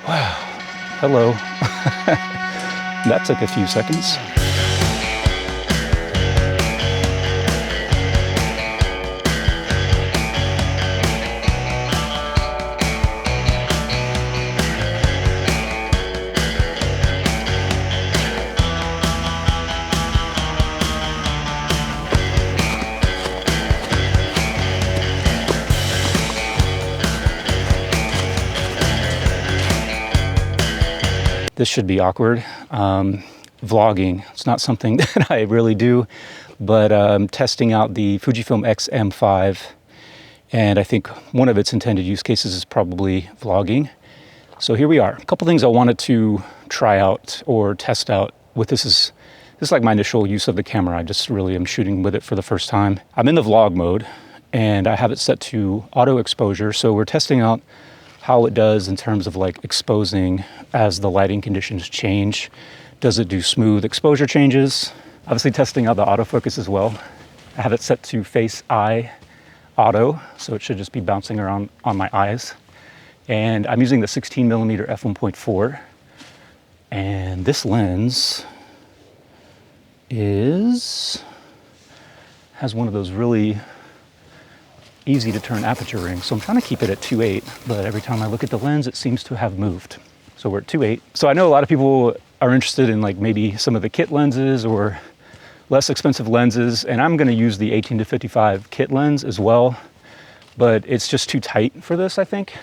Wow. Hello. That took a few seconds. This should be awkward. Vlogging, it's not something that I really do, but testing out the Fujifilm X-M5, and I think one of its intended use cases is probably vlogging. So here we are. A couple things I wanted to try out or test out with this is like my initial use of the camera. I just really am shooting with it for the first time. I'm in the vlog mode, and I have it set to auto exposure, so we're testing out how it does in terms of like exposing as the lighting conditions change. Does it do smooth exposure changes? Obviously testing out the autofocus as well. I have it set to face eye auto, so it should just be bouncing around on my eyes. And I'm using the 16mm f1.4. And this lens has one of those really easy to turn aperture rings. So I'm trying to keep it at 2.8, but every time I look at the lens, it seems to have moved. So we're at 2.8. So I know a lot of people are interested in like maybe some of the kit lenses or less expensive lenses, and I'm gonna use the 18-55 kit lens as well, but it's just too tight for this, I think.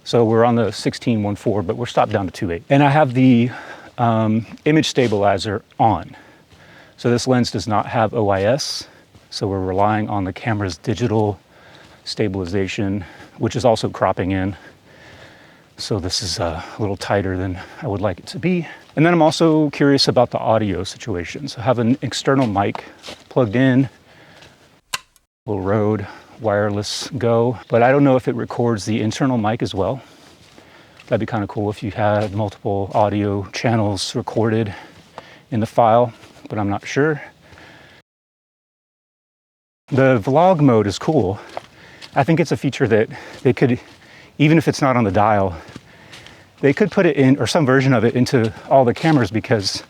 So we're on the 16-1.4, but we're stopped down to 2.8. And I have the image stabilizer on. So this lens does not have OIS, so we're relying on the camera's digital stabilization, which is also cropping in. So this is a little tighter than I would like it to be. And then I'm also curious about the audio situation. So I have an external mic plugged in, little Rode wireless Go, but I don't know if it records the internal mic as well. That'd be kind of cool if you had multiple audio channels recorded in the file, but I'm not sure. The vlog mode is cool. I think it's a feature that they could, even if it's not on the dial, they could put it in, or some version of it, into all the cameras, because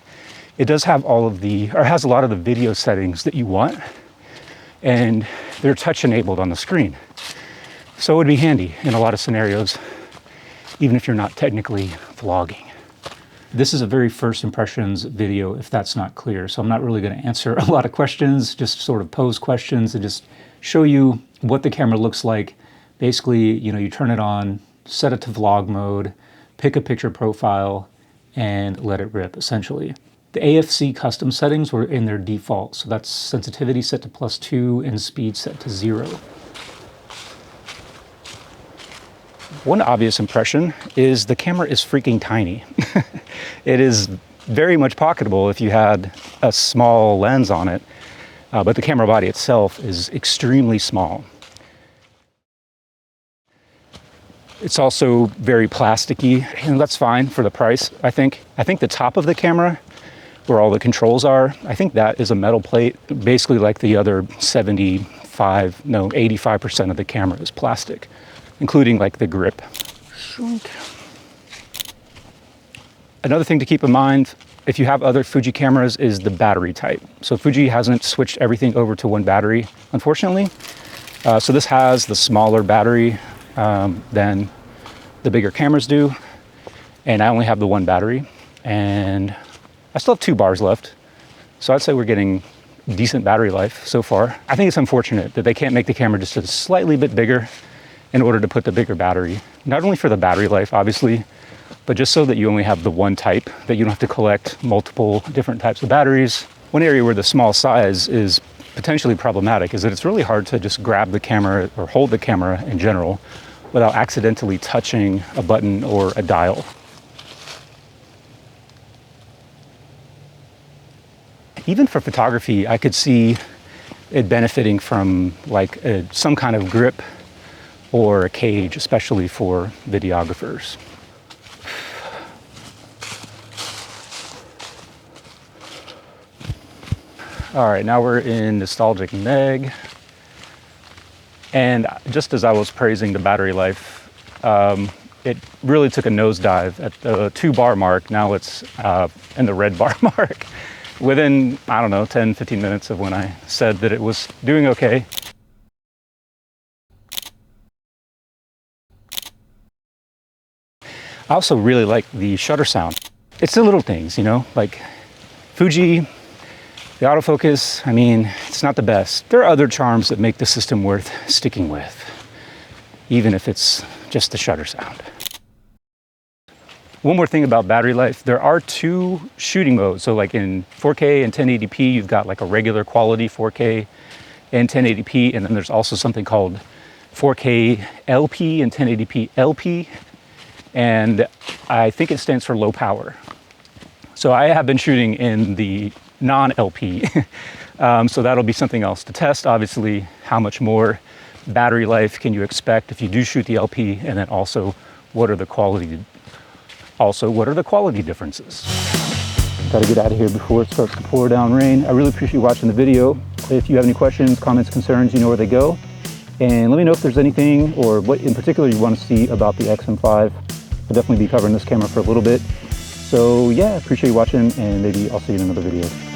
it does have all of the, or has a lot of the video settings that you want, and they're touch enabled on the screen. So it would be handy in a lot of scenarios, even if you're not technically vlogging. This is a very first impressions video, if that's not clear. So I'm not really going to answer a lot of questions, just sort of pose questions and just show you what the camera looks like. Basically, you know, you turn it on, set it to vlog mode, pick a picture profile, and let it rip, essentially. The AFC custom settings were in their default, so that's sensitivity set to +2 and speed set to 0. One obvious impression is the camera is freaking tiny. It is very much pocketable if you had a small lens on it, but the camera body itself is extremely small. It's also very plasticky, and that's fine for the price, I think. I think the top of the camera, where all the controls are, I think that is a metal plate, basically like the other 85% of the camera is plastic, including like the grip. Another thing to keep in mind, if you have other Fuji cameras, is the battery type. So Fuji hasn't switched everything over to one battery, unfortunately. So this has the smaller battery than the bigger cameras do. And I only have the one battery, and I still have 2 bars left. So I'd say we're getting decent battery life so far. I think it's unfortunate that they can't make the camera just a slightly bit bigger in order to put the bigger battery. Not only for the battery life, obviously, but just so that you only have the one type, that you don't have to collect multiple different types of batteries. One area where the small size is potentially problematic is that it's really hard to just grab the camera or hold the camera in general without accidentally touching a button or a dial. Even for photography, I could see it benefiting from like some kind of grip or a cage, especially for videographers. All right, now we're in nostalgic neg. And just as I was praising the battery life, it really took a nosedive at the 2-bar mark. Now it's in the red bar mark within, I don't know, 10, 15 minutes of when I said that it was doing okay. I also really like the shutter sound. It's the little things, you know, like Fuji, the autofocus, I mean, it's not the best. There are other charms that make the system worth sticking with, even if it's just the shutter sound. One more thing about battery life, there are 2 shooting modes. So like in 4K and 1080p, you've got like a regular quality 4K and 1080p, and then there's also something called 4K LP and 1080p LP, and I think it stands for low power. So I have been shooting in the non-LP, so that'll be something else to test. Obviously, how much more battery life can you expect if you do shoot the LP, and then also what are the quality differences? Gotta get out of here before it starts to pour down rain. I really appreciate you watching the video. If you have any questions, comments, concerns, you know where they go. And let me know if there's anything or what in particular you want to see about the X-M5. I'll definitely be covering this camera for a little bit. So yeah, appreciate you watching, and maybe I'll see you in another video.